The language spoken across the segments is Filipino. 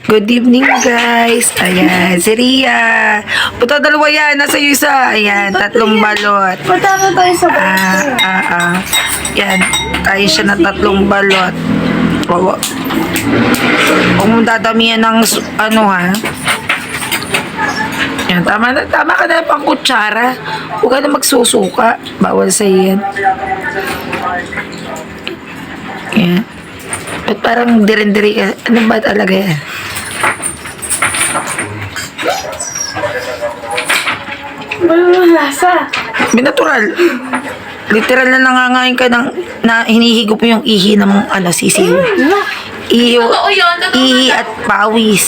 Good evening, guys. Ayan, si Ria. Puto, dalawa yan. Nasa iyo isa. Ayan, tatlong balot. Patalo tayo sa bahay. Yan, kaya siya ng tatlong balot. Oo. Huwag mong dadamihan ng, ano ha. Yan, tama ka na pang kutsara. Huwag ka na magsusuka. Bawal sa yan. Yan. Ba't parang dirin-diri ka? Ano ba talaga yan? Walang lasa. Binatural. Literal na nangangain ka ng, na hinihigop mo yung ihi ng sisiw. Ihi at pawis.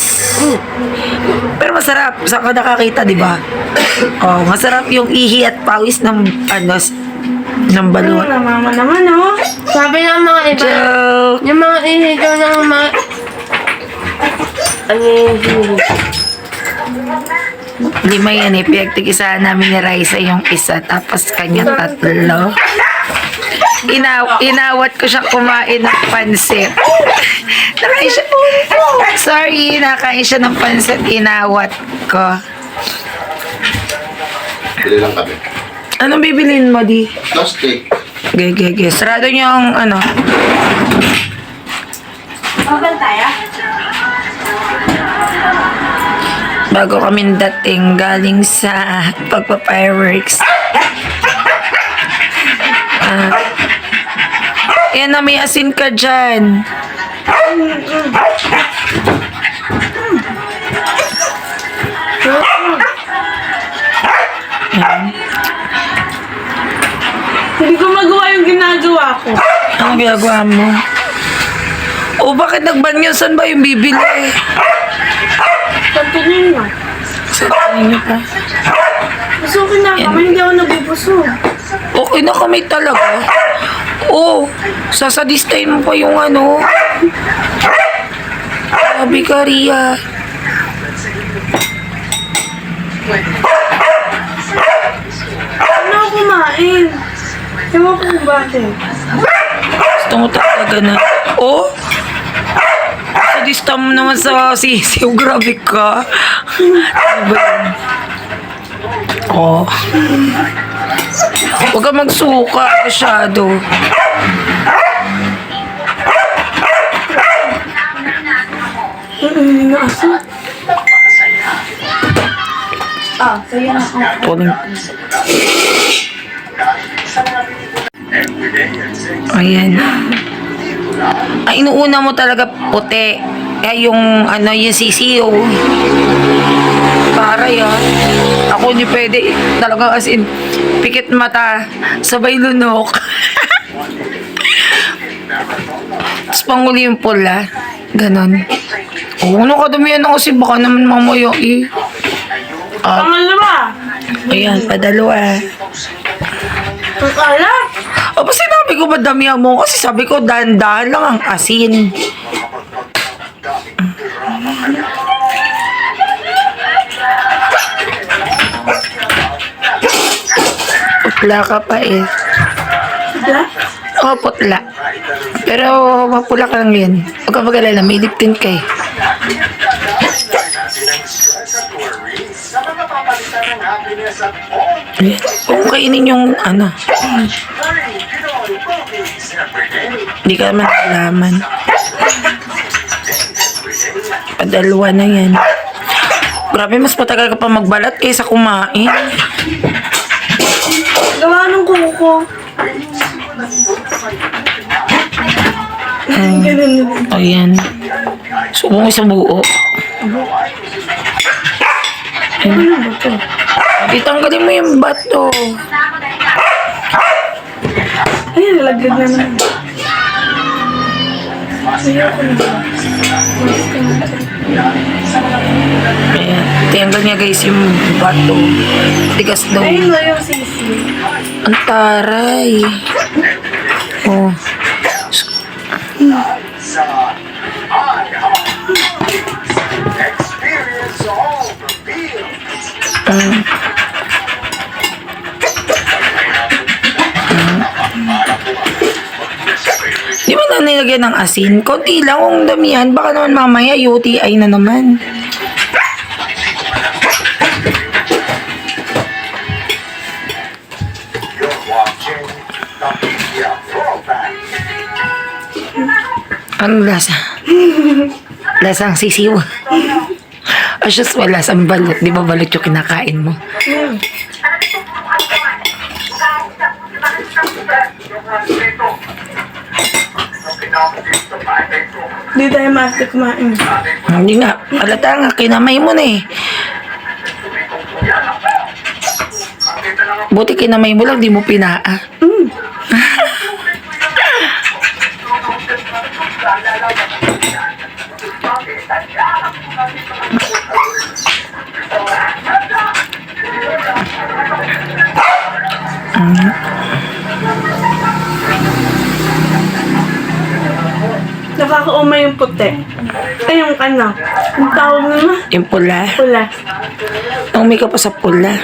Pero masarap. Saan ka nakakita, di ba? Oh, masarap yung ihi at pawis ng, ng balot. Mama naman, oh. Sabi ng mga iba, Joke! yung mga ihigaw ng mga... Ano yung hilig? 5 yan eh. Pinagtigisahan namin ni Raisa yung isa. Tapos kanya 3. Inawat ko siya kumain ng pansit. Nakain siya. Sorry, nakain siya ng pansit. Inawat ko. Bili lang kami. Anong bibilin mo, di? Plastic. Gege. Sarado niyo yung Open tayo? bago kami dating galing sa pagpa-fireworks. Yan na, may asin ka dyan. Hindi ko magawa yung ginagawa ko. Anong ginagawa mo? O bakit nagbanyo? Saan ba yung bibili? Pagtingin mo. Saan niyo pa? Masukin na kami, hindi ako nagbubuso. Okay na kami talaga. Oh, sasadistayin mo pa yung Sabi ka, Ria. Ano ako kumain? Ewan ko kung bakit. Gusto mo talaga na. Oh, sadista mo naman sa sisiw. Grabe ka. Ano ba yun? Oh. Huwag ka magsuka masyado. Hindi na aso. Sa'yo na ako. Puling. Ayan. Ang inuuna mo talaga puti. Kaya yung sisiyo. Para yan. Ako hindi pwede. Talaga as in, pikit mata, sabay lunok. Tapos panguli yung pula. Ganon. Oo, ano kadamihan ako kasi baka naman mamaya eh. Pangalawa. Ayan, padalawa. Pagkala. O, pa sinabi ko ba damihan mo? Kasi sabi ko, dahan-dahan lang ang asin. Putla ka pa eh. Pagkala? Oo, putla. Pero mapula ka lang yan. Huwag ka mag-alala, may lip tint ka eh. Ayan. Huwag mo kainin yung Hindi ka naman alaman. Padalawa na yan. Grabe, mas matagal ka pa magbalat kaysa kumain. Gawa ng kuko. Ayan. Subo mo sa buo. Ayan. Itanggalin mo yung bato. Ay, nalaglag na naman. Ayoko na. Ayan. Tanggal niya guys yung bato. Tigas daw. Ayun na yung sisi. Ang taray. Oh. Di ba na nilagyan ka ng asin. Konti lang kung damihan. Baka naman mamaya UTI na naman. Anong lasa? Lasang sisiw. Asyos, wala lasang balot. Di ba balot yung kinakain mo? Hindi tayo kumain. Hindi nga. Alata nga, kinamay mo na eh. Buti kinamay mo lang, di mo pinaa. Nakakaumay yung puti. Ay, yung ano. Ang tawag naman. Yung pula. Pula. Ang ka pa sa pula.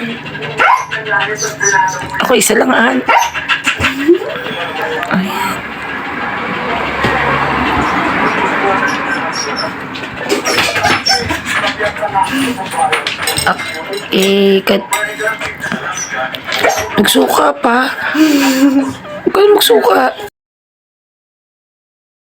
Ako isa lang Ayan. Magsuka pa. Huwag ka magsuka.